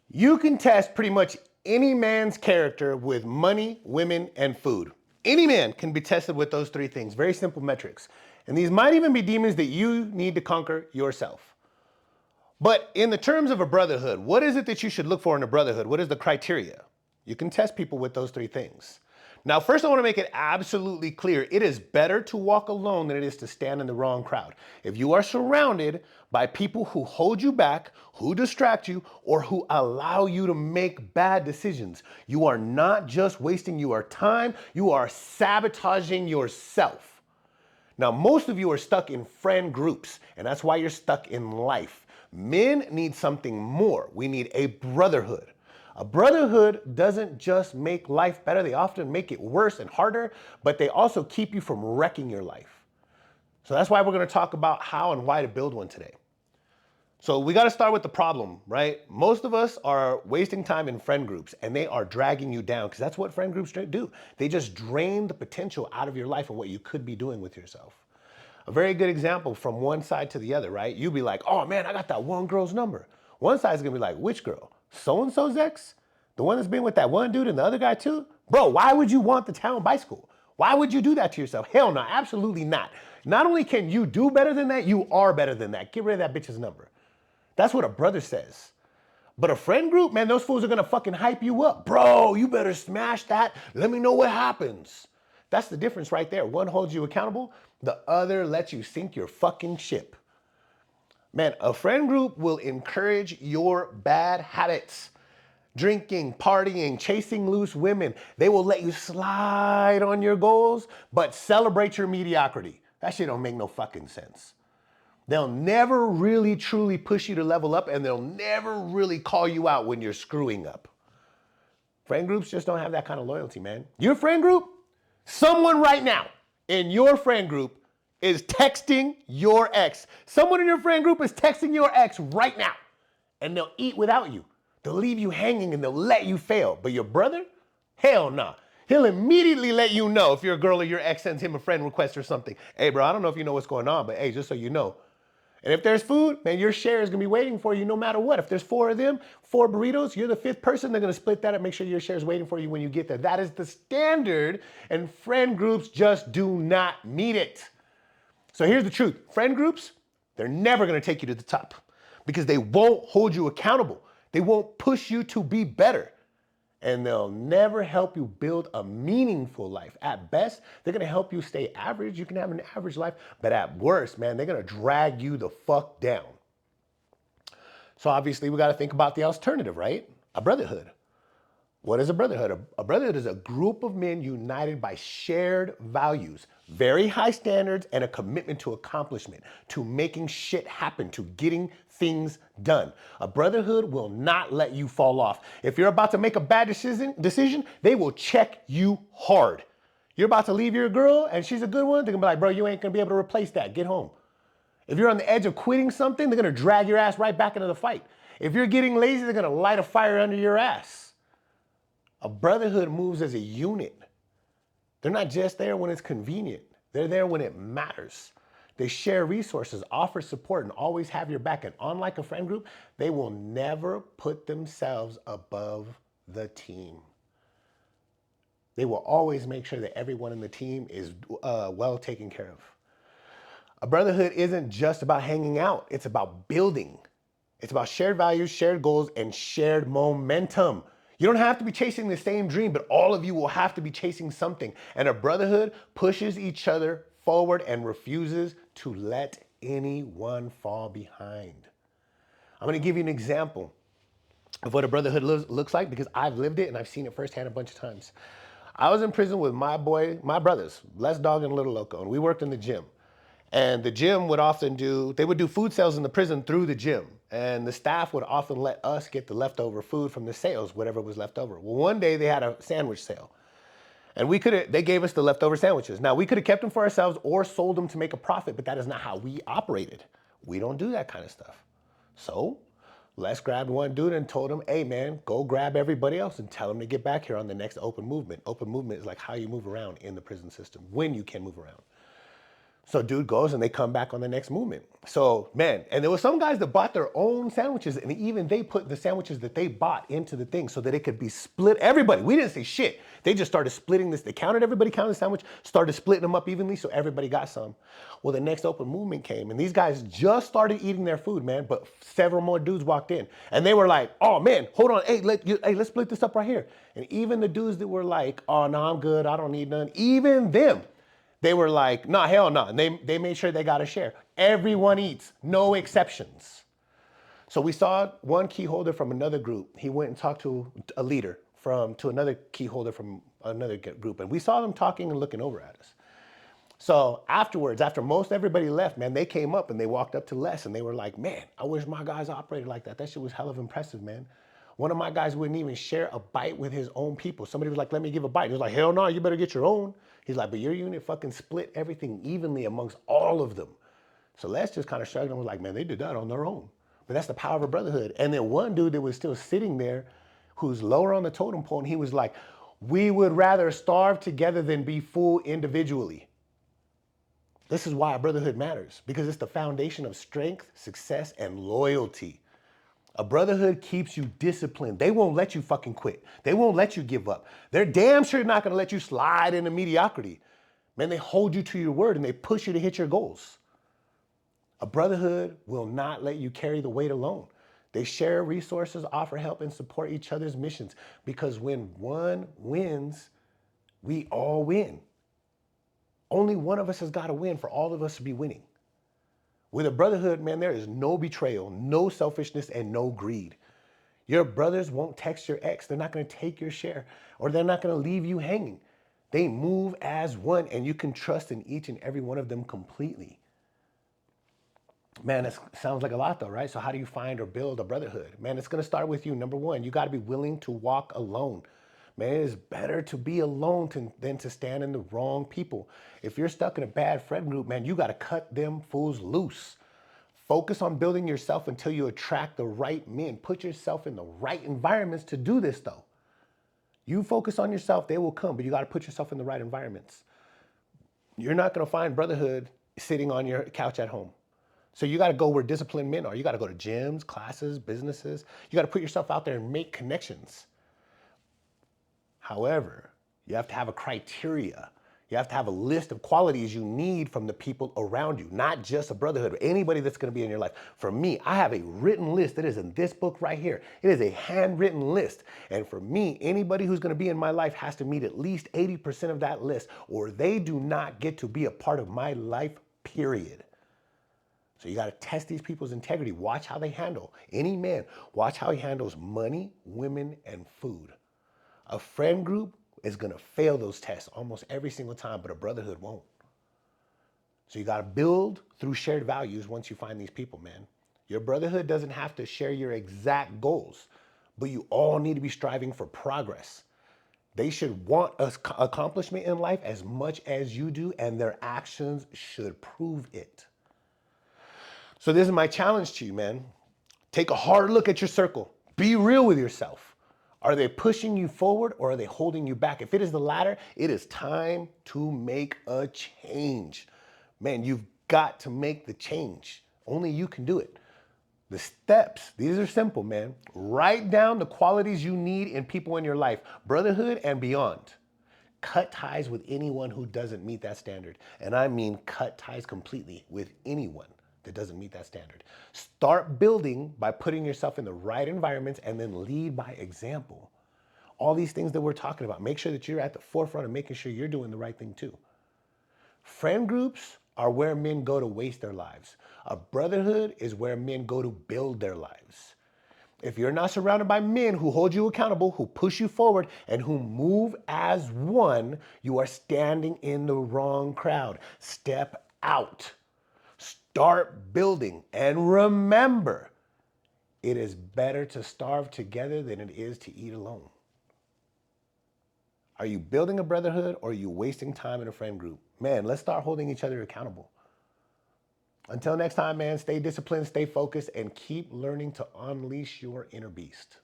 You can test pretty much any man's character with money, women, and food. Any man can be tested with those three things. Very simple metrics. And these might even be demons that you need to conquer yourself. But in the terms of a brotherhood, what is it that you should look for in a brotherhood? What is the criteria? You can test people with those three things. Now, first, I want to make it absolutely clear. It is better to walk alone than it is to stand in the wrong crowd. If you are surrounded by people who hold you back, who distract you, or who allow you to make bad decisions, you are not just wasting your time, you are sabotaging yourself. Now, most of you are stuck in friend groups, and that's why you're stuck in life. Men need something more. We need a brotherhood. A brotherhood doesn't just make life better, they often make it worse and harder, but they also keep you from wrecking your life. So that's why we're going to talk about how and why to build one today. So we got to start with the problem, right? Most of us are wasting time in friend groups and they are dragging you down because that's what friend groups do. They just drain the potential out of your life and what you could be doing with yourself. A very good example from one side to the other, right? You'd be like, oh man, I got that one girl's number. One side's gonna be like, which girl? So-and-so's ex? The one that's been with that one dude and the other guy too? Bro, why would you want the town bicycle? Why would you do that to yourself? Hell no, absolutely not. Not only can you do better than that, you are better than that. Get rid of that bitch's number. That's what a brother says. But a friend group, man, those fools are gonna fucking hype you up. Bro, you better smash that. Let me know what happens. That's the difference right there. One holds you accountable, the other lets you sink your fucking ship. Man, a friend group will encourage your bad habits. Drinking, partying, chasing loose women. They will let you slide on your goals, but celebrate your mediocrity. That shit don't make no fucking sense. They'll never really truly push you to level up, and they'll never really call you out when you're screwing up. Friend groups just don't have that kind of loyalty, man. Your friend group, someone right now in your friend group is texting your ex. Someone in your friend group is texting your ex right now, and they'll eat without you. They'll leave you hanging and they'll let you fail. But your brother, hell nah. He'll immediately let you know if your girl or your ex sends him a friend request or something. Hey, bro, I don't know if you know what's going on, but hey, just so you know. And if there's food, man, your share is gonna be waiting for you no matter what. If there's four of them, 4 burritos, you're the 5th person, they're gonna split that and make sure your share is waiting for you when you get there. That is the standard, and friend groups just do not meet it. So here's the truth. Friend groups, they're never gonna take you to the top because they won't hold you accountable. They won't push you to be better. And they'll never help you build a meaningful life. At best, they're gonna help you stay average. You can have an average life, but at worst, man, they're gonna drag you the fuck down. So obviously, we gotta think about the alternative, right? A brotherhood. What is a brotherhood? A brotherhood is a group of men united by shared values, very high standards, and a commitment to accomplishment, to making shit happen, to getting things done. A brotherhood will not let you fall off. If you're about to make a bad decision, they will check you hard. You're about to leave your girl and she's a good one, they're gonna be like, bro, you ain't gonna be able to replace that. Get home. If you're on the edge of quitting something, they're gonna drag your ass right back into the fight. If you're getting lazy, they're gonna light a fire under your ass. A brotherhood moves as a unit. They're not just there when it's convenient. They're there when it matters. They share resources, offer support, and always have your back. And unlike a friend group, they will never put themselves above the team. They will always make sure that everyone in the team is well taken care of. A brotherhood isn't just about hanging out. It's about building. It's about shared values, shared goals, and shared momentum. You don't have to be chasing the same dream, but all of you will have to be chasing something. And a brotherhood pushes each other forward and refuses to let anyone fall behind. I'm gonna give you an example of what a brotherhood looks like because I've lived it and I've seen it firsthand a bunch of times. I was in prison with my brothers, Les Dog and Little Loco, and we worked in the gym. And the gym would often they would do food sales in the prison through the gym. And the staff would often let us get the leftover food from the sales, whatever was left over. Well, one day they had a sandwich sale. And they gave us the leftover sandwiches. Now, we could have kept them for ourselves or sold them to make a profit, but that is not how we operated. We don't do that kind of stuff. So Les grabbed one dude and told him, hey man, go grab everybody else and tell them to get back here on the next open movement. Open movement is like how you move around in the prison system, when you can move around. So dude goes and they come back on the next movement. So man, and there was some guys that bought their own sandwiches, and even they put the sandwiches that they bought into the thing so that it could be split. Everybody, we didn't say shit. They just started splitting this. They counted everybody, counted the sandwich, started splitting them up evenly so everybody got some. Well, the next open movement came, and these guys just started eating their food, man. But several more dudes walked in, and they were like, "Oh man, hold on, hey, let's split this up right here." And even the dudes that were like, "Oh no, I'm good, I don't need none," even them. They were like, nah, hell no. And they made sure they got a share. Everyone eats, no exceptions. So we saw one key holder from another group. He went and talked to a leader to another key holder from another group. And we saw them talking and looking over at us. So afterwards, after most everybody left, man, they came up and they walked up to Les and they were like, man, I wish my guys operated like that. That shit was hell of impressive, man. One of my guys wouldn't even share a bite with his own people. Somebody was like, let me give a bite. He was like, hell no, you better get your own. He's like, but your unit fucking split everything evenly amongst all of them. So Les just kind of shrugged and was like, man, they did that on their own. But that's the power of a brotherhood. And then one dude that was still sitting there who's lower on the totem pole, and he was like, we would rather starve together than be full individually. This is why a brotherhood matters, because it's the foundation of strength, success, and loyalty. A brotherhood keeps you disciplined. They won't let you fucking quit. They won't let you give up. They're damn sure not gonna let you slide into mediocrity. Man, they hold you to your word and they push you to hit your goals. A brotherhood will not let you carry the weight alone. They share resources, offer help, and support each other's missions, because when one wins, we all win. Only one of us has got to win for all of us to be winning. With a brotherhood, man, there is no betrayal, no selfishness, and no greed. Your brothers won't text your ex. They're not going to take your share, or they're not going to leave you hanging. They move as one, and you can trust in each and every one of them completely. Man, that sounds like a lot though, right? So how do you find or build a brotherhood? Man, it's going to start with you. Number one, you got to be willing to walk alone. Man, it is better to be alone than to stand in the wrong people. If you're stuck in a bad friend group, man, you got to cut them fools loose. Focus on building yourself until you attract the right men. Put yourself in the right environments to do this though. You focus on yourself, they will come, but you got to put yourself in the right environments. You're not going to find brotherhood sitting on your couch at home. So you got to go where disciplined men are. You got to go to gyms, classes, businesses. You got to put yourself out there and make connections. However, you have to have a criteria. You have to have a list of qualities you need from the people around you, not just a brotherhood, or anybody that's going to be in your life. For me, I have a written list that is in this book right here. It is a handwritten list. And for me, anybody who's going to be in my life has to meet at least 80% of that list, or they do not get to be a part of my life, period. So you got to test these people's integrity. Watch how they handle any man. Watch how he handles money, women, and food. A friend group is going to fail those tests almost every single time, but a brotherhood won't. So you got to build through shared values once you find these people, man. Your brotherhood doesn't have to share your exact goals, but you all need to be striving for progress. They should want accomplishment in life as much as you do, and their actions should prove it. So this is my challenge to you, man. Take a hard look at your circle. Be real with yourself. Are they pushing you forward or are they holding you back? If it is the latter, it is time to make a change. Man, you've got to make the change. Only you can do it. The steps, these are simple, man. Write down the qualities you need in people in your life, brotherhood and beyond. Cut ties with anyone who doesn't meet that standard. And I mean cut ties completely with anyone that doesn't meet that standard. Start building by putting yourself in the right environments and then lead by example. All these things that we're talking about, make sure that you're at the forefront of making sure you're doing the right thing too. Friend groups are where men go to waste their lives. A brotherhood is where men go to build their lives. If you're not surrounded by men who hold you accountable, who push you forward, and who move as one, you are standing in the wrong crowd. Step out. Start building. And remember, it is better to starve together than it is to eat alone. Are you building a brotherhood or are you wasting time in a friend group? Man, let's start holding each other accountable. Until next time, man, stay disciplined, stay focused, and keep learning to unleash your inner beast.